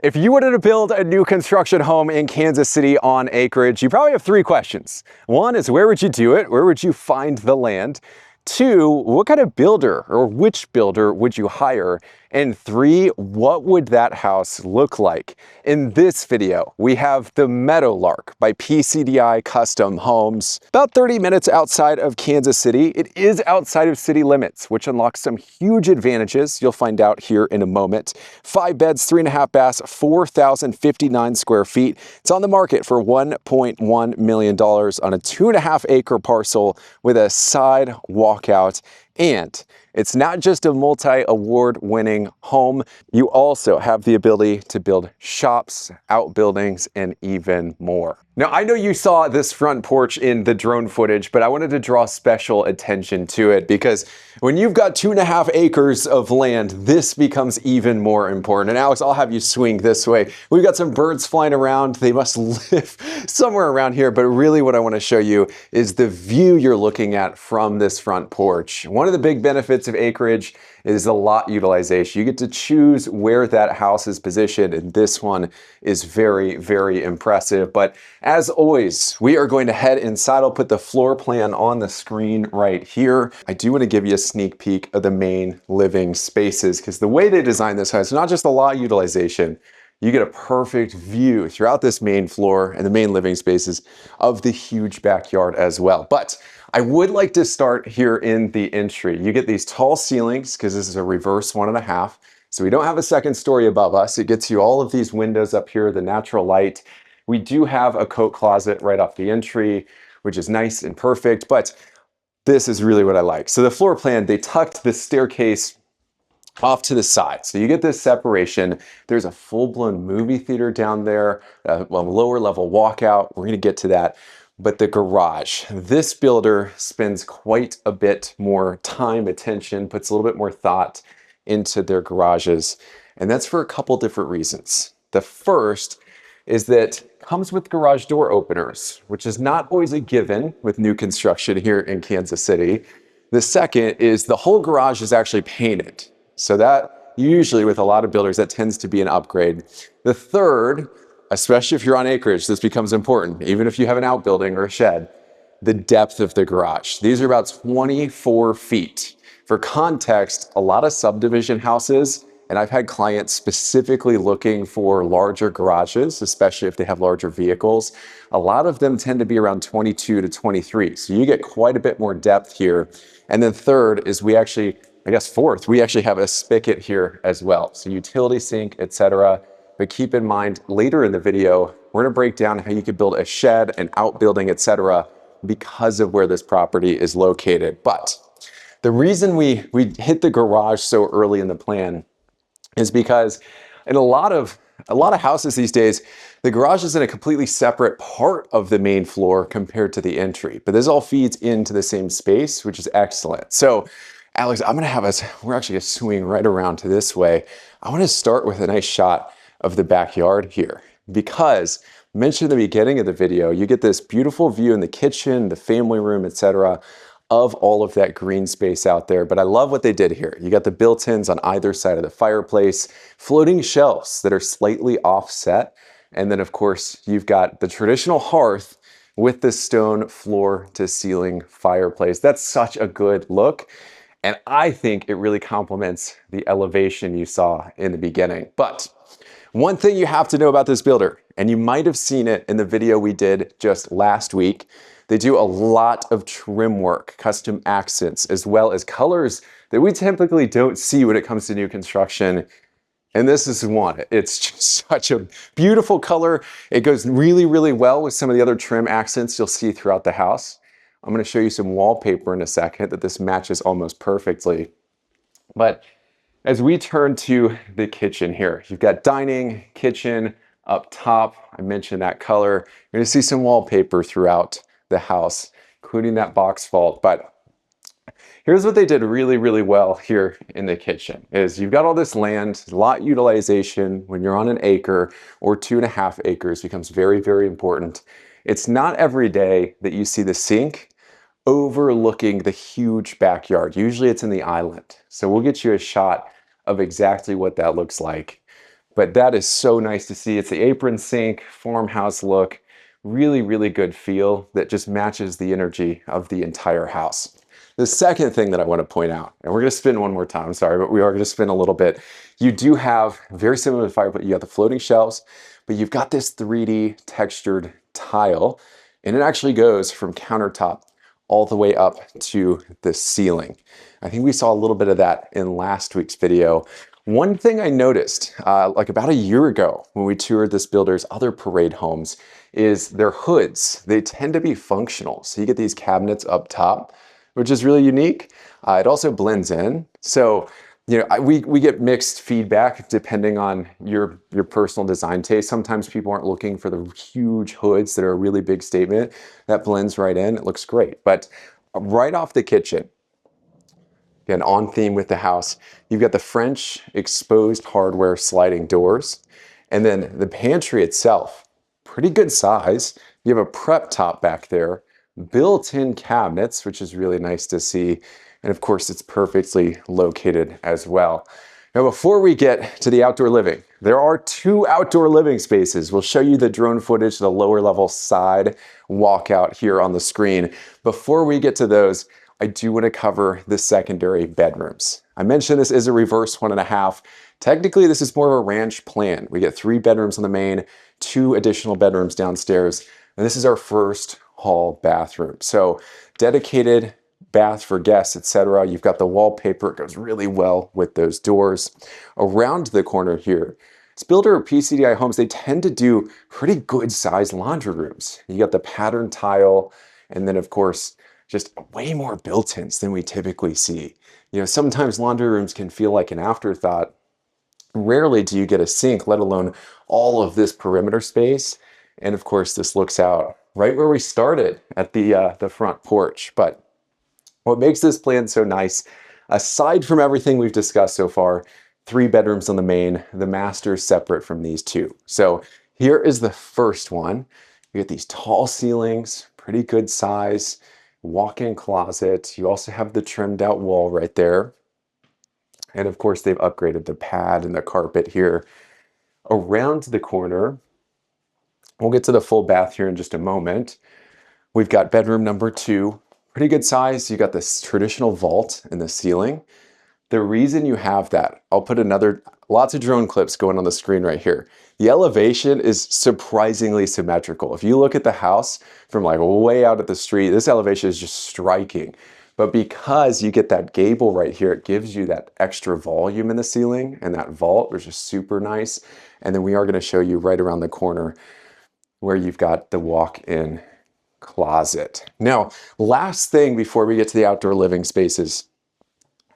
If you wanted to build a new construction home in Kansas City on Acreage, you probably have three questions. One is, where would you do it? Where would you find the land? Two, what kind of builder or which builder would you hire? And three, what would that house look like? In this video, we have the Meadowlark by PCDI Custom Homes. About 30 minutes outside of Kansas City. It is outside of city limits, which unlocks some huge advantages you'll find out here in a moment. 5 beds, 3.5 baths, 4,059 square feet. It's on the market for $1.1 million on a 2.5 acre parcel with a side walkout. And it's not just a multi-award winning home. You also have the ability to build shops, outbuildings, and even more. Now, I know you saw this front porch in the drone footage, but I wanted to draw special attention to it because when you've got 2.5 acres of land, this becomes even more important. And Alex, I'll have you swing this way. We've got some birds flying around. They must live somewhere around here, but really what I want to show you is the view you're looking at from this front porch. One of the big benefits of Acreage is the lot utilization. You get to choose where that house is positioned, and this one is very, very impressive. But as always, we are going to head inside. I'll put the floor plan on the screen right here. I do want to give you a sneak peek of the main living spaces because the way they designed this house, not just the lot utilization, you get a perfect view throughout this main floor and the main living spaces of the huge backyard as well. But I would like to start here in the entry. You get these tall ceilings because this is a reverse 1.5. So we don't have a second story above us. It gets you all of these windows up here, the natural light. We do have a coat closet right off the entry, which is nice and perfect, but this is really what I like. So the floor plan, they tucked the staircase off to the side. So you get this separation. There's a full-blown movie theater down there, a lower level walkout. We're gonna get to that. But the garage, this builder spends quite a bit more time, attention, puts a little bit more thought into their garages. And that's for a couple different reasons. The first is that it comes with garage door openers, which is not always a given with new construction here in Kansas City. The second is the whole garage is actually painted. So that usually with a lot of builders, that tends to be an upgrade. The third, especially if you're on acreage, this becomes important. Even if you have an outbuilding or a shed, the depth of the garage. These are about 24 feet. For context, a lot of subdivision houses, and I've had clients specifically looking for larger garages, especially if they have larger vehicles. A lot of them tend to be around 22 to 23. So you get quite a bit more depth here. And then third is fourth, we actually have a spigot here as well. So utility sink, etc. But keep in mind, later in the video, we're gonna break down how you could build a shed, an outbuilding, etc. because of where this property is located. But the reason we hit the garage so early in the plan is because in a lot of houses these days, the garage is in a completely separate part of the main floor compared to the entry. But this all feeds into the same space, which is excellent. So Alex, we're actually gonna swing right around to this way. I wanna start with a nice shot of the backyard here because I mentioned at the beginning of the video, you get this beautiful view in the kitchen, the family room, etc. of all of that green space out there. But I love what they did here. You got the built-ins on either side of the fireplace, floating shelves that are slightly offset. And then of course, you've got the traditional hearth with the stone floor to ceiling fireplace. That's such a good look. And I think it really complements the elevation you saw in the beginning. But one thing you have to know about this builder, and you might have seen it in the video we did just last week, they do a lot of trim work, custom accents, as well as colors that we typically don't see when it comes to new construction. And this is one. It's just such a beautiful color. It goes really, really well with some of the other trim accents you'll see throughout the house. I'm going to show you some wallpaper in a second that this matches almost perfectly. But as we turn to the kitchen here, you've got dining, kitchen up top. I mentioned that color. You're going to see some wallpaper throughout the house, including that box vault. But here's what they did really, really well here in the kitchen is you've got all this land, lot utilization when you're on an acre or 2.5 acres becomes very, very important. It's not every day that you see the sink overlooking the huge backyard. Usually it's in the island. So we'll get you a shot of exactly what that looks like. But that is so nice to see. It's the apron sink, farmhouse look, really, really good feel that just matches the energy of the entire house. The second thing that I want to point out, and we're going to spin one more time, sorry, but we are going to spin a little bit. You do have, very similar to the fireplace, you got the floating shelves, but you've got this 3D textured tile, and it actually goes from countertop all the way up to the ceiling. I think we saw a little bit of that in last week's video. One thing I noticed, like about a year ago when we toured this builder's other parade homes, is their hoods. They tend to be functional. So you get these cabinets up top, which is really unique. It also blends in. So, you know, we get mixed feedback depending on your personal design taste. Sometimes people aren't looking for the huge hoods that are a really big statement. That blends right in. It looks great. But right off the kitchen, again, on theme with the house, you've got the French exposed hardware sliding doors. And then the pantry itself, pretty good size. You have a prep top back there, built-in cabinets, which is really nice to see. And of course, it's perfectly located as well. Now, before we get to the outdoor living, there are 2 outdoor living spaces. We'll show you the drone footage of the lower level side walkout here on the screen. Before we get to those, I do want to cover the secondary bedrooms. I mentioned this is a reverse 1.5. Technically, this is more of a ranch plan. We get 3 bedrooms on the main, 2 additional bedrooms downstairs, and this is our first hall bathroom. So dedicated bath for guests, etc. You've got the wallpaper, it goes really well with those doors. Around the corner here, this builder PCDI Homes, they tend to do pretty good sized laundry rooms. You got the pattern tile, and then of course, just way more built-ins than we typically see. You know, sometimes laundry rooms can feel like an afterthought. Rarely do you get a sink, let alone all of this perimeter space. And of course, this looks out right where we started at the front porch. But what makes this plan so nice, aside from everything we've discussed so far, 3 bedrooms on the main, the master is separate from these 2. So here is the first one. You get these tall ceilings, pretty good size, walk-in closet. You also have the trimmed out wall right there. And of course, they've upgraded the pad and the carpet here. Around the corner, we'll get to the full bath here in just a moment. We've got bedroom number 2, pretty good size. You got this traditional vault in the ceiling. The reason you have that, I'll put lots of drone clips going on the screen right here. The elevation is surprisingly symmetrical. If you look at the house from like way out at the street, this elevation is just striking. But because you get that gable right here, it gives you that extra volume in the ceiling and that vault, which is super nice. And then we are going to show you right around the corner where you've got the walk-in closet. Now, last thing before we get to the outdoor living spaces,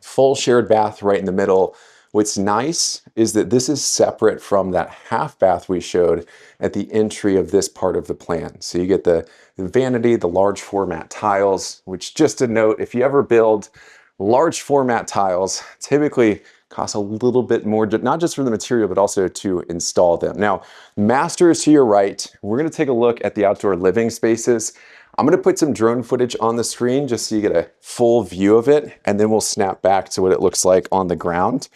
full shared bath right in the middle. What's nice is that this is separate from that half bath we showed at the entry of this part of the plan. So you get the vanity, the large format tiles, which, just a note, if you ever build large format tiles, typically costs a little bit more, not just for the material, but also to install them. Now, master is to your right. We're going to take a look at the outdoor living spaces. I'm going to put some drone footage on the screen just so you get a full view of it, and then we'll snap back to what it looks like on the ground.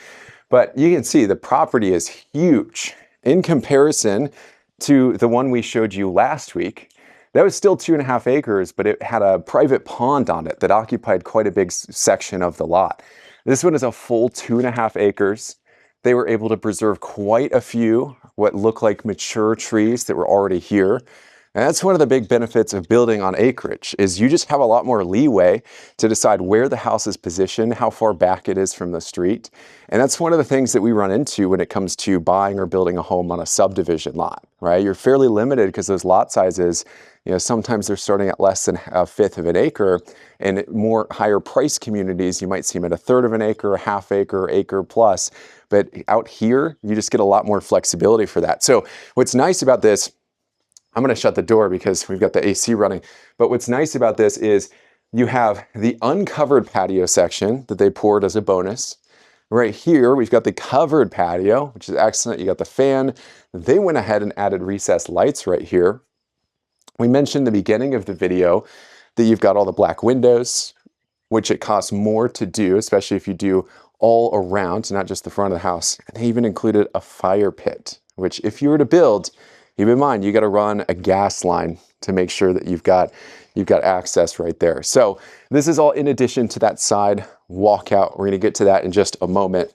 But you can see the property is huge in comparison to the one we showed you last week. That was still 2.5 acres, but it had a private pond on it that occupied quite a big section of the lot. This one is a full 2.5 acres. They were able to preserve quite a few what look like mature trees that were already here. And that's one of the big benefits of building on acreage, is you just have a lot more leeway to decide where the house is positioned, how far back it is from the street. And that's one of the things that we run into when it comes to buying or building a home on a subdivision lot, right? You're fairly limited because those lot sizes, you know, sometimes they're starting at less than 1/5 of an acre. And more higher price communities, you might see them at 1/3 of an acre, 1/2 acre, acre plus. But out here, you just get a lot more flexibility for that. So what's nice about this, I'm going to shut the door because we've got the AC running. But what's nice about this is you have the uncovered patio section that they poured as a bonus. Right here, we've got the covered patio, which is excellent. You got the fan. They went ahead and added recessed lights right here. We mentioned in the beginning of the video that you've got all the black windows, which it costs more to do, especially if you do all around, not just the front of the house. And they even included a fire pit, which if you were to build, keep in mind, you got to run a gas line to make sure that you've got access right there. So this is all in addition to that side walkout. We're going to get to that in just a moment.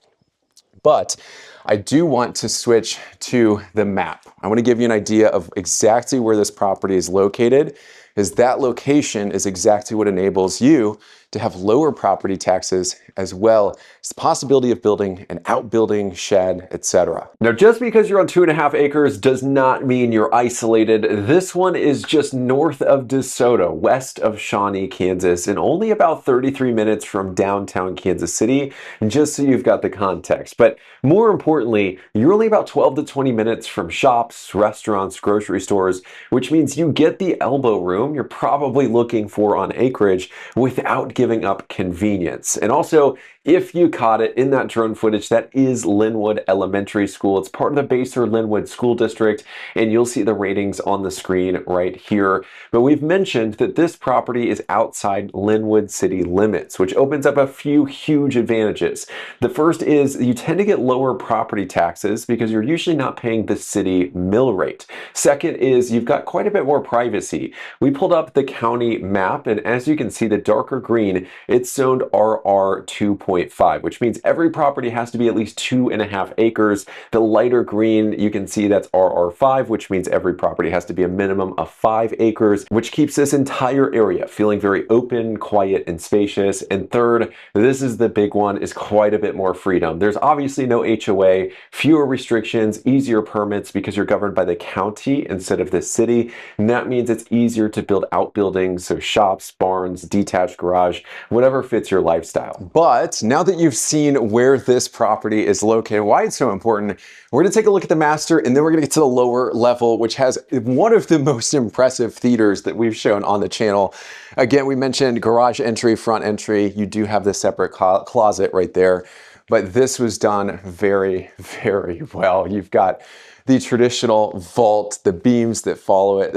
But I do want to switch to the map. I want to give you an idea of exactly where this property is located, because that location is exactly what enables you to have lower property taxes, as well as the possibility of building an outbuilding, shed, etc. Now, just because you're on 2.5 acres does not mean you're isolated. This one is just north of DeSoto, west of Shawnee, Kansas, and only about 33 minutes from downtown Kansas City, just so you've got the context. But more importantly, you're only about 12 to 20 minutes from shops, restaurants, grocery stores, which means you get the elbow room you're probably looking for on Acreage without giving up convenience. And also, if you caught it in that drone footage, that is Linwood Elementary School. It's part of the Basehor-Linwood School District, and you'll see the ratings on the screen right here. But we've mentioned that this property is outside Linwood city limits, which opens up a few huge advantages. The first is you tend to get lower property taxes because you're usually not paying the city mill rate. Second is you've got quite a bit more privacy. We pulled up the county map, and as you can see, the darker green, it's zoned RR 2.5, which means every property has to be at least 2.5 acres. The lighter green, you can see that's RR5, which means every property has to be a minimum of 5 acres, which keeps this entire area feeling very open, quiet, and spacious. And third, this is the big one, is quite a bit more freedom. There's obviously no HOA, fewer restrictions, easier permits because you're governed by the county instead of the city. And that means it's easier to build outbuildings, so shops, barns, detached garage, whatever fits your lifestyle. But now that you've seen where this property is located, why it's so important, we're gonna take a look at the master, and then we're gonna get to the lower level, which has one of the most impressive theaters that we've shown on the channel. Again, we mentioned garage entry, front entry. You do have the separate closet right there, but this was done very, very well. You've got the traditional vault, the beams that follow it.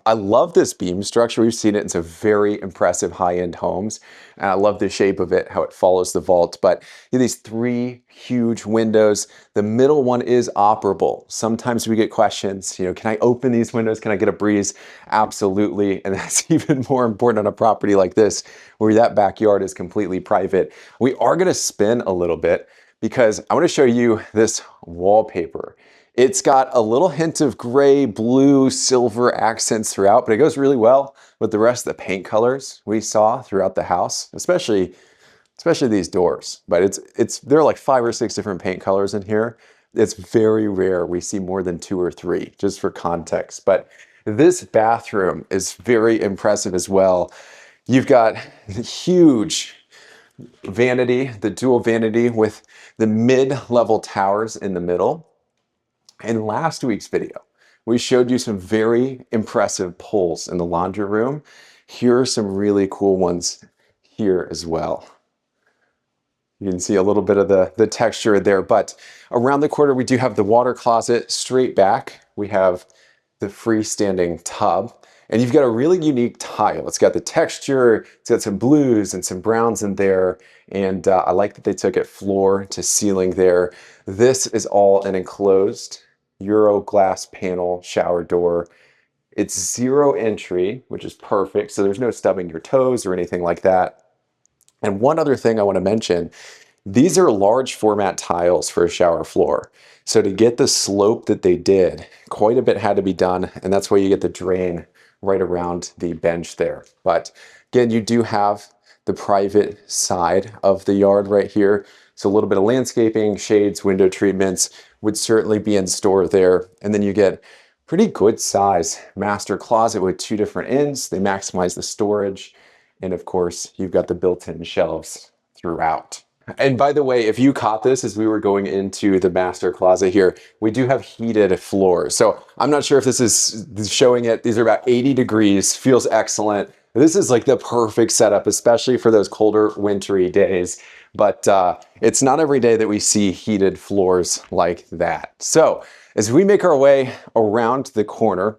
I love this beam structure. We've seen it in some very impressive high-end homes. And I love the shape of it, how it follows the vault. But these 3 huge windows. The middle one is operable. Sometimes we get questions, can I open these windows? Can I get a breeze? Absolutely. And that's even more important on a property like this, where that backyard is completely private. We are gonna spin a little bit because I wanna show you this wallpaper. It's got a little hint of gray, blue, silver accents throughout, but it goes really well with the rest of the paint colors we saw throughout the house, especially these doors. But there are like 5 or 6 different paint colors in here. It's very rare we see more than 2 or 3, just for context. But this bathroom is very impressive as well. You've got the huge vanity, the dual vanity with the mid-level towers in the middle. In last week's video, we showed you some very impressive pulls in the laundry room. Here are some really cool ones here as well. You can see a little bit of the texture there, but around the corner, we do have the water closet. Straight back, we have the freestanding tub, and you've got a really unique tile. It's got the texture, it's got some blues and some browns in there, and I like that they took it floor to ceiling there. This is all an enclosed Euro glass panel shower door. It's 0 entry, which is perfect, so there's no stubbing your toes or anything like that. And one other thing I want to mention, these are large format tiles for a shower floor. So to get the slope that they did, quite a bit had to be done, and that's why you get the drain right around the bench there. But again, you do have the private side of the yard right here. So a little bit of landscaping, shades, window treatments would certainly be in store there. And then you get pretty good size master closet with 2 different ends. They maximize the storage. And of course, you've got the built-in shelves throughout. And by the way, if you caught this as we were going into the master closet here, we do have heated floors. So I'm not sure if this is showing it. These are about 80 degrees, feels excellent. This is like the perfect setup, especially for those colder, wintry days. But it's not every day that we see heated floors like that. So as we make our way around the corner,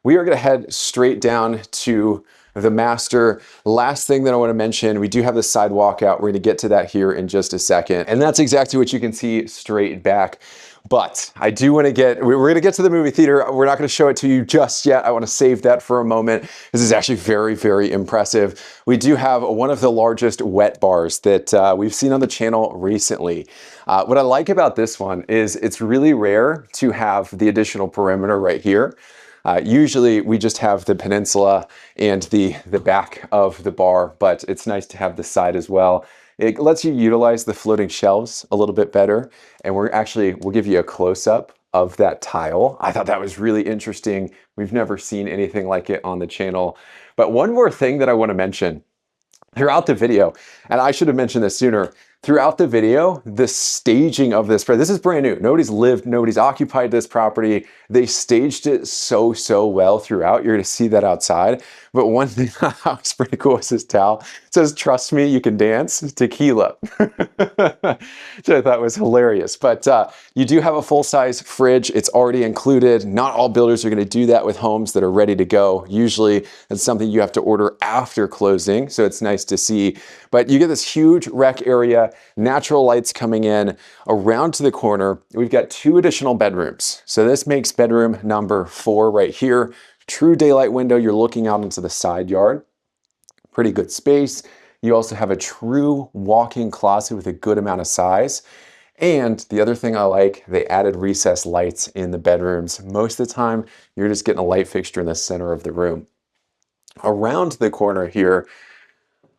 we are gonna head straight down to the master. Last thing that I want to mention, we do have the side walkout. We're going to get to that here in just a second. And that's exactly what you can see straight back. But I do want to we're going to get to the movie theater. We're not going to show it to you just yet. I want to save that for a moment. This is actually very, very impressive. We do have one of the largest wet bars that we've seen on the channel recently. What I like about this one is it's really rare to have the additional perimeter right here. Usually we just have the peninsula and the back of the bar, but it's nice to have the side as well. It lets you utilize the floating shelves a little bit better. And we'll give you a close-up of that tile. I thought that was really interesting. We've never seen anything like it on the channel. But one more thing that I want to mention throughout the video, and I should have mentioned this sooner, throughout the video, the staging of this is brand new. Nobody's occupied this property. They staged it so well throughout. You're gonna see that outside. But one thing that was pretty cool is this towel. It says, "Trust me, you can dance, tequila." Which I thought was hilarious. But you do have a full-size fridge. It's already included. Not all builders are gonna do that with homes that are ready to go. Usually, it's something you have to order after closing, so it's nice to see. But you get this huge rec area, natural lights coming in. Around to the corner, we've got 2 additional bedrooms. So this makes bedroom number 4 right here. True daylight window, you're looking out into the side yard. Pretty good space. You also have a true walk-in closet with a good amount of size. And the other thing I like, they added recessed lights in the bedrooms. Most of the time, you're just getting a light fixture in the center of the room. Around the corner here,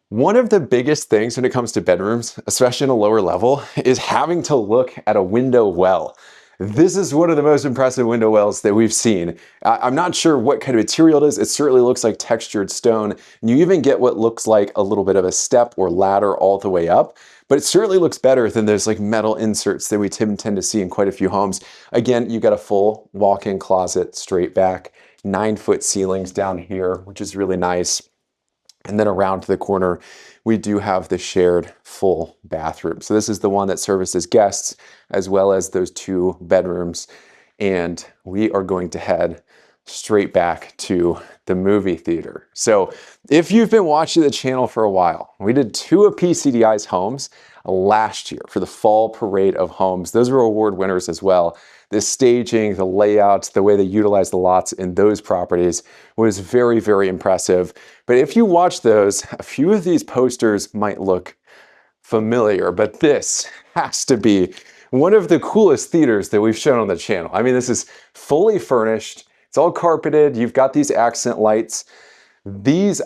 one of the biggest things when it comes to bedrooms, especially in a lower level, is having to look at a window well. This is one of the most impressive window wells that we've seen. I'm not sure what kind of material it is. It certainly looks like textured stone. And you even get what looks like a little bit of a step or ladder all the way up. But it certainly looks better than those like metal inserts that we tend to see in quite a few homes. Again, you got a full walk-in closet straight back, 9-foot ceilings down here, which is really nice. And then around the corner, we do have the shared full bathroom. So this is the one that services guests as well as those 2 bedrooms. And we are going to head straight back to the movie theater. So if you've been watching the channel for a while, we did 2 of PCDI's homes last year for the fall parade of homes. Those were award winners as well. The staging, the layout, the way they utilized the lots in those properties was very, very impressive. But if you watch those, a few of these posters might look familiar, but this has to be one of the coolest theaters that we've shown on the channel. I mean, this is fully furnished. It's all carpeted. You've got these accent lights. These,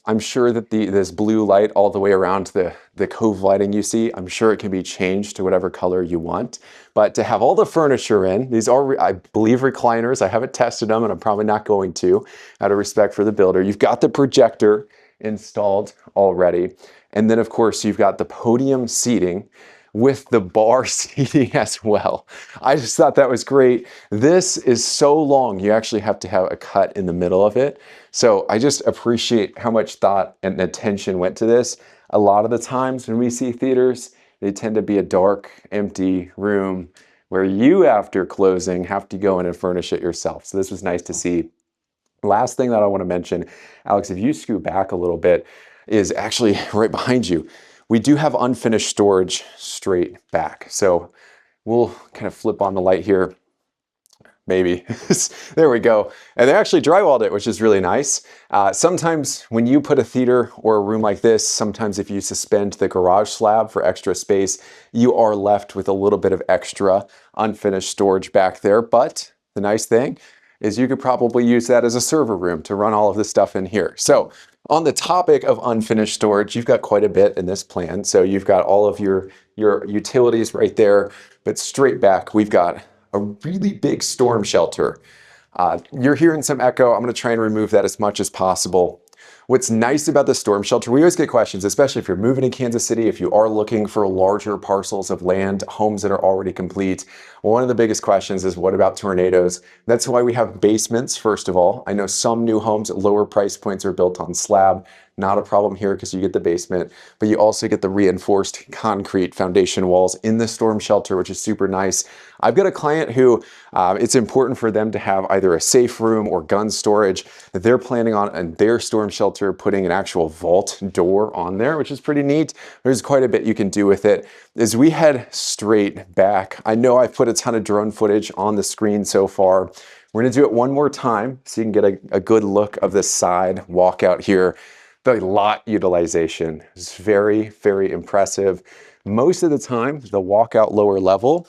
I'm sure that this blue light all the way around the cove lighting you see, I'm sure it can be changed to whatever color you want. But to have all the furniture in, these are, I believe, recliners. I haven't tested them and I'm probably not going to, out of respect for the builder. You've got the projector installed already. And then of course you've got the podium seating with the bar seating as well. I just thought that was great. This is so long, you actually have to have a cut in the middle of it. So I just appreciate how much thought and attention went to this. A lot of the times when we see theaters, they tend to be a dark, empty room where you, after closing, have to go in and furnish it yourself. So this was nice to see. Last thing that I want to mention, Alex, if you scoot back a little bit, is actually right behind you. We do have unfinished storage straight back. So we'll kind of flip on the light here. Maybe. There we go. And they actually drywalled it, which is really nice. Sometimes when you put a theater or a room like this, sometimes if you suspend the garage slab for extra space, you are left with a little bit of extra unfinished storage back there. But the nice thing is you could probably use that as a server room to run all of this stuff in here. So on the topic of unfinished storage, you've got quite a bit in this plan. So you've got all of your utilities right there, but straight back, we've got a really big storm shelter. You're hearing some echo. I'm gonna try and remove that as much as possible. What's nice about the storm shelter, we always get questions, especially if you're moving to Kansas City, if you are looking for larger parcels of land, homes that are already complete. One of the biggest questions is, what about tornadoes? That's why we have basements, first of all. I know some new homes at lower price points are built on slab. Not a problem here because you get the basement, but you also get the reinforced concrete foundation walls in the storm shelter, which is super nice. I've got a client who it's important for them to have either a safe room or gun storage. They're planning on in their storm shelter putting an actual vault door on there, which is pretty neat. There's quite a bit you can do with it. As we head straight back, I know I've put a ton of drone footage on the screen so far. We're gonna do it one more time so you can get a good look of the side walkout here. The lot utilization is very, very impressive. Most of the time, the walkout lower level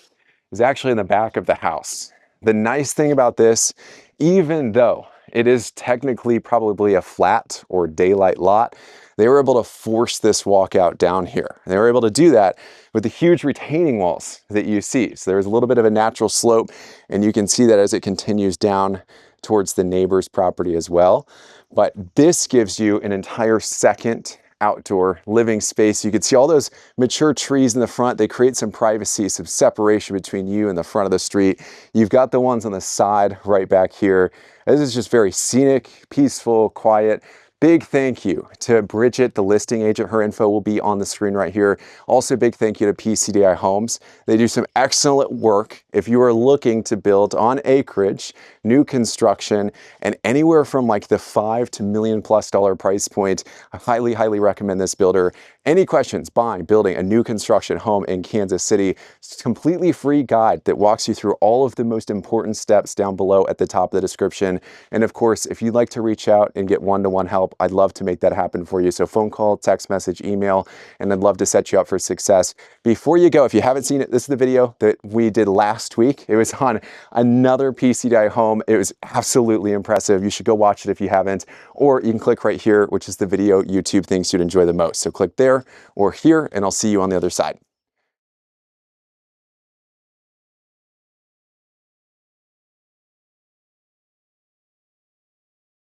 is actually in the back of the house. The nice thing about this, even though it is technically probably a flat or daylight lot, they were able to force this walkout down here. And they were able to do that with the huge retaining walls that you see. So there's a little bit of a natural slope, and you can see that as it continues down towards the neighbor's property as well. But this gives you an entire second outdoor living space. You can see all those mature trees in the front. They create some privacy, some separation between you and the front of the street. You've got the ones on the side right back here. This is just very scenic, peaceful, quiet. Big thank you to Bridget, the listing agent. Her info will be on the screen right here. Also, big thank you to PCDI Homes. They do some excellent work. If you are looking to build on acreage, new construction, and anywhere from like the $5 to $1,000,000+ price point, I highly, highly recommend this builder. Any questions buying, building a new construction home in Kansas City? It's a completely free guide that walks you through all of the most important steps down below at the top of the description. And of course, if you'd like to reach out and get one-to-one help, I'd love to make that happen for you. So phone call, text message, email, and I'd love to set you up for success. Before you go, if you haven't seen it, this is the video that we did last week. It was on another PCDI home. It was absolutely impressive. You should go watch it if you haven't, or you can click right here, which is the video YouTube thinks you'd enjoy the most. So click there or here, and I'll see you on the other side.